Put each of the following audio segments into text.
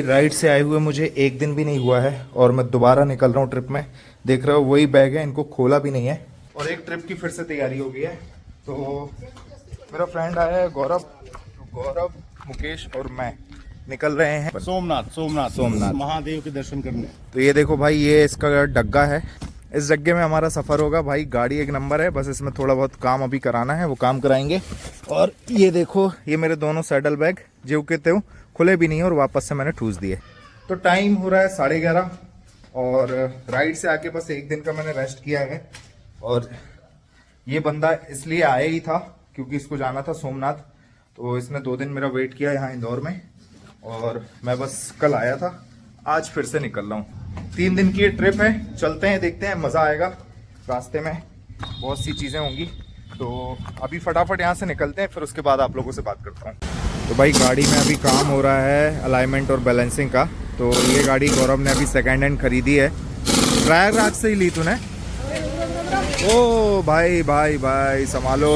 Ride से आए हुए मुझे एक दिन भी नहीं हुआ है और मैं दोबारा निकल रहा हूँ ट्रिप में। देख रहे हो वही बैग है, इनको खोला भी नहीं है और एक ट्रिप की फिर से तैयारी हो गई है। तो मेरा फ्रेंड आया है गौरव, मुकेश और मैं निकल रहे हैं सोमनाथ महादेव के दर्शन करने। तो ये देखो भाई, ये इसका डग्गा है। इस जगह में हमारा सफ़र होगा भाई। गाड़ी एक नंबर है, बस इसमें थोड़ा बहुत काम अभी कराना है, वो काम कराएंगे। और ये देखो, ये मेरे दोनों सैडल बैग जो के त्यों खुले भी नहीं है और वापस से मैंने ठूस दिए। तो टाइम हो रहा है 11:30 और राइड से आके बस एक दिन का मैंने रेस्ट किया है। और ये बंदा इसलिए आया ही था क्योंकि इसको जाना था सोमनाथ, तो इसने 2 दिन मेरा वेट किया यहाँ इंदौर में और मैं बस कल आया था, आज फिर से निकल रहा हूँ। 3 दिन की ये ट्रिप है, चलते हैं, देखते हैं, मज़ा आएगा। रास्ते में बहुत सी चीज़ें होंगी, तो अभी फटाफट यहाँ से निकलते हैं, फिर उसके बाद आप लोगों से बात करता हूँ। तो भाई गाड़ी में अभी काम हो रहा है अलाइनमेंट और बैलेंसिंग का। तो ये गाड़ी गौरव ने अभी सेकेंड हैंड खरीदी है। टायर आज से ही ली तूने? ओ भाई संभालो।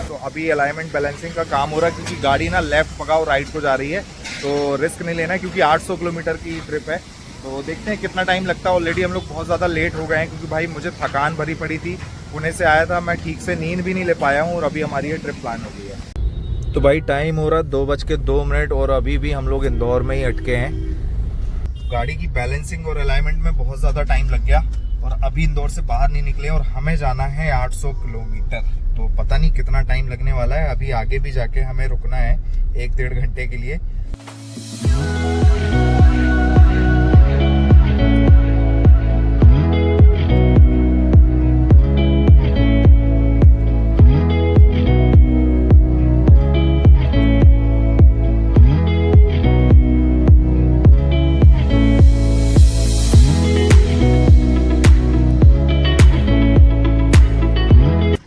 तो अभी अलाइनमेंट बैलेंसिंग का काम हो रहा है क्योंकि गाड़ी ना लेफ्ट पकाओ राइट को जा रही है, तो रिस्क नहीं लेना क्योंकि 800 किलोमीटर की ट्रिप है। तो देखते हैं कितना टाइम लगता है। ऑलरेडी हम लोग बहुत ज़्यादा लेट हो गए हैं क्योंकि भाई मुझे थकान भरी पड़ी थी। पुणे से आया था मैं, ठीक से नींद भी नहीं ले पाया हूँ और अभी हमारी ये ट्रिप प्लान हो गई है। तो भाई टाइम हो रहा है 2:02 और अभी भी हम लोग इंदौर में ही अटके हैं। गाड़ी की बैलेंसिंग और अलाइनमेंट में बहुत ज़्यादा टाइम लग गया और अभी इंदौर से बाहर नहीं निकले और हमें जाना है 800 किलोमीटर। तो पता नहीं कितना टाइम लगने वाला है। अभी आगे भी जाके हमें रुकना है 1-1.5 घंटे के लिए।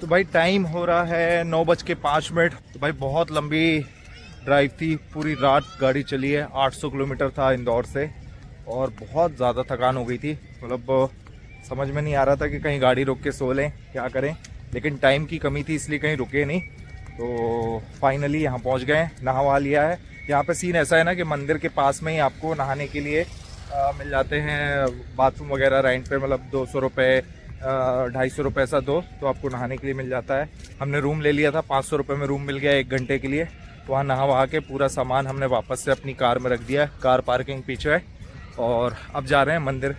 भाई टाइम हो रहा है 9:05। तो भाई बहुत लंबी ड्राइव थी, पूरी रात गाड़ी चली है। 800 किलोमीटर था इंदौर से और बहुत ज़्यादा थकान हो गई थी। मतलब समझ में नहीं आ रहा था कि कहीं गाड़ी रोक के सो लें, क्या करें, लेकिन टाइम की कमी थी इसलिए कहीं रुके नहीं। तो फाइनली यहाँ पहुँच गए, नहा वहा लिया है। यहाँ पे सीन ऐसा है ना कि मंदिर के पास में ही आपको नहाने के लिए मिल जाते हैं बाथरूम वगैरह रेंट पे। मतलब 200 रुपये 250 रुपये ऐसा दो तो आपको नहाने के लिए मिल जाता है। हमने रूम ले लिया था, 500 रुपये में रूम मिल गया 1 घंटे के लिए। तो वहाँ नहा वहा के पूरा सामान हमने वापस से अपनी कार में रख दिया। कार पार्किंग पीछे है और अब जा रहे हैं मंदिर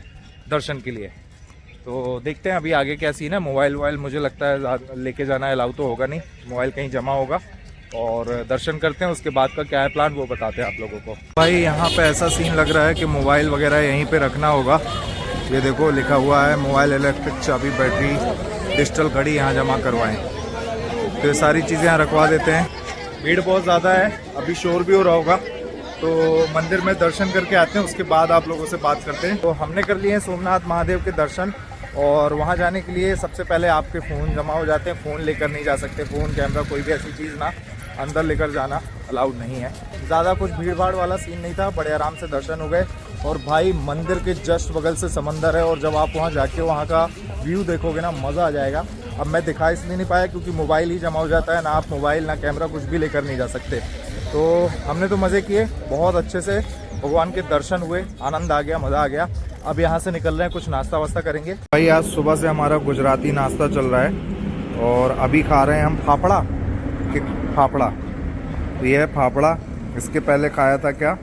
दर्शन के लिए। तो देखते हैं अभी आगे क्या सीन है। मोबाइल वोबाइल मुझे लगता है लेके जाना अलाउ तो होगा नहीं, मोबाइल कहीं जमा होगा। और दर्शन करते हैं, उसके बाद का क्या है प्लान वो बताते हैं आप लोगों को। भाई यहाँ पे ऐसा सीन लग रहा है कि मोबाइल वगैरह यहीं पे रखना होगा। ये देखो लिखा हुआ है मोबाइल, इलेक्ट्रिक, चाबी, बैटरी, डिजिटल घड़ी यहाँ जमा करवाएं। तो ये सारी चीज़ें यहाँ रखवा देते हैं। भीड़ बहुत ज़्यादा है, अभी शोर भी हो रहा होगा। तो मंदिर में दर्शन करके आते हैं, उसके बाद आप लोगों से बात करते हैं। तो हमने कर लिए हैं सोमनाथ महादेव के दर्शन और वहाँ जाने के लिए सबसे पहले आपके फ़ोन जमा हो जाते हैं। फ़ोन लेकर नहीं जा सकते, फ़ोन, कैमरा, कोई भी ऐसी चीज़ ना अंदर लेकर जाना अलाउड नहीं है। ज़्यादा कुछ भीड़ भाड़ वाला सीन नहीं था, बड़े आराम से दर्शन हो गए। और भाई मंदिर के जस्ट बगल से समंदर है और जब आप वहाँ जाके वहाँ का व्यू देखोगे ना, मज़ा आ जाएगा। अब मैं दिखा इसलिए नहीं पाया क्योंकि मोबाइल ही जमा हो जाता है, ना आप मोबाइल ना कैमरा कुछ भी लेकर नहीं जा सकते। तो हमने तो मज़े किए बहुत अच्छे से, भगवान के दर्शन हुए, आनंद आ गया, मज़ा आ गया। अब यहाँ से निकल रहे हैं, कुछ नाश्ता वास्ता करेंगे। भाई आज सुबह से हमारा गुजराती नाश्ता चल रहा है और अभी खा रहे हैं हम फाफड़ा। तो ये है फाफड़ा। इसके पहले खाया था क्या,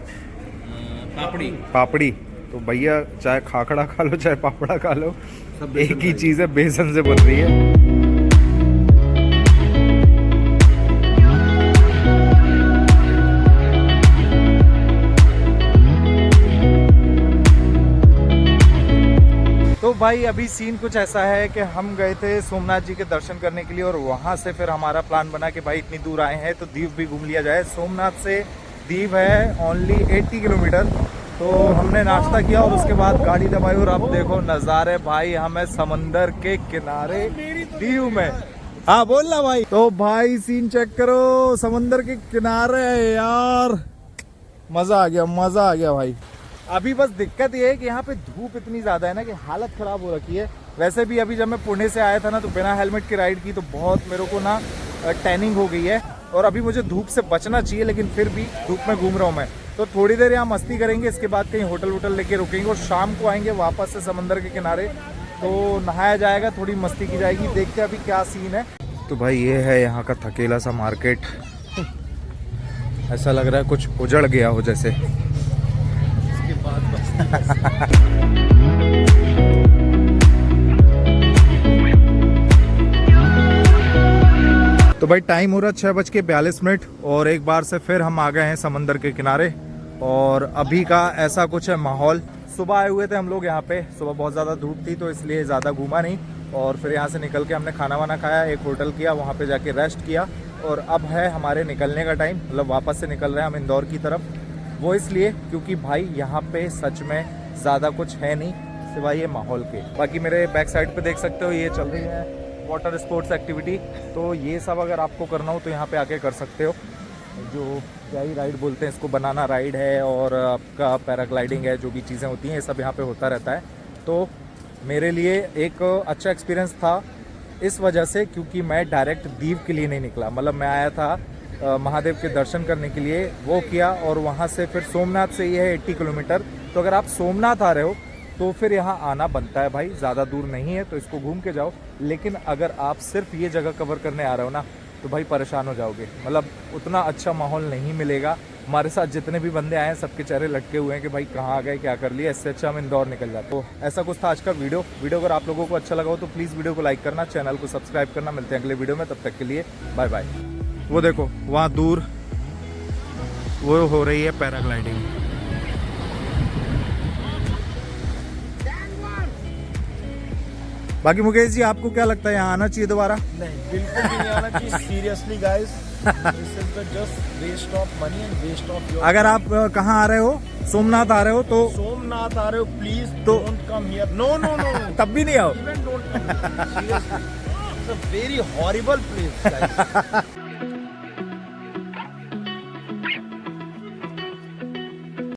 पापड़ी। तो भैया चाहे खाखड़ा खा लो चाहे पापड़ा खा लो, सब एक ही चीज़ है, बेसन से बन रही है। तो भाई अभी सीन कुछ ऐसा है कि हम गए थे सोमनाथ जी के दर्शन करने के लिए और वहाँ से फिर हमारा प्लान बना कि भाई इतनी दूर आए हैं तो दीव भी घूम लिया जाए। सोमनाथ से दीव है ओनली 80 किलोमीटर। तो हमने नाश्ता किया और उसके बाद गाड़ी दबाई और अब देखो नज़ारे भाई, हमें समंदर के किनारे दीव में। हाँ बोलना भाई। तो भाई सीन चेक करो, समंदर के किनारे यार, मज़ा आ गया भाई। अभी बस दिक्कत ये है कि यहाँ पे धूप इतनी ज़्यादा है ना कि हालत ख़राब हो रखी है। वैसे भी अभी जब मैं पुणे से आया था ना तो बिना हेलमेट की राइड की तो बहुत मेरे को ना टैनिंग हो गई है। और अभी मुझे धूप से बचना चाहिए, लेकिन फिर भी धूप में घूम रहा हूँ मैं। तो थोड़ी देर यहाँ मस्ती करेंगे, इसके बाद कहीं होटल वोटल लेके रुकेंगे और शाम को आएंगे वापस से समंदर के किनारे। तो नहाया जाएगा, थोड़ी मस्ती की जाएगी, देखते हैं अभी क्या सीन है। तो भाई ये है यहाँ का थकेला सा मार्केट। ऐसा लग रहा है कुछ उजड़ गया हो जैसे। इसके बाद तो भाई टाइम हो रहा 6:42 और एक बार से फिर हम आ गए हैं समंदर के किनारे। और अभी का ऐसा कुछ है माहौल। सुबह आए हुए थे हम लोग यहाँ पे, सुबह बहुत ज़्यादा धूप थी तो इसलिए ज़्यादा घूमा नहीं। और फिर यहाँ से निकल के हमने खाना वाना खाया, एक होटल किया, वहाँ पे जाके रेस्ट किया। और अब है हमारे निकलने का टाइम, मतलब वापस से निकल रहे हैं हम इंदौर की तरफ। वो इसलिए क्योंकि भाई यहाँ पे सच में ज़्यादा कुछ है नहीं सिवाय ये माहौल के। बाकी मेरे बैक साइड पे देख सकते हो ये चल रही है वाटर स्पोर्ट्स एक्टिविटी। तो ये सब अगर आपको करना हो तो यहाँ पे आके कर सकते हो। जो क्या ही राइड बोलते हैं इसको, बनाना राइड है और आपका पैराग्लाइडिंग है, जो भी चीज़ें होती हैं ये सब यहाँ पे होता रहता है। तो मेरे लिए एक अच्छा एक्सपीरियंस था इस वजह से क्योंकि मैं डायरेक्ट दीव के लिए नहीं निकला। मतलब मैं आया था महादेव के दर्शन करने के लिए, वो किया और वहाँ से फिर सोमनाथ से ये है 80 किलोमीटर। तो अगर आप सोमनाथ आ रहे हो तो फिर यहाँ आना बनता है भाई, ज़्यादा दूर नहीं है तो इसको घूम के जाओ। लेकिन अगर आप सिर्फ ये जगह कवर करने आ रहे हो ना तो भाई परेशान हो जाओगे, मतलब उतना अच्छा माहौल नहीं मिलेगा। हमारे साथ जितने भी बंदे आए हैं सबके चेहरे लटके हुए हैं कि भाई कहाँ आ गए, क्या कर लिया, इससे अच्छा हम इंदौर निकल जाते। तो ऐसा कुछ था आज का वीडियो। अगर आप लोगों को अच्छा लगा हो तो प्लीज़ वीडियो को लाइक करना, चैनल को सब्सक्राइब करना। मिलते हैं अगले वीडियो में, तब तक के लिए बाय बाय। वो देखो वहाँ दूर वो हो रही है पैराग्लाइडिंग। बाकी मुकेश जी आपको क्या लगता है यहाँ आना चाहिए दोबारा? नहीं, बिल्कुल भी नहीं आना चाहिए। Seriously guys, this is the just waste of money and waste of your. अगर आप कहाँ आ रहे हो, सोमनाथ आ रहे हो तो सोमनाथ आ रहे हो, प्लीज तो don't come here. No no no, तब भी नहीं आओ। Even don't come. Seriously, it's a very horrible place guys.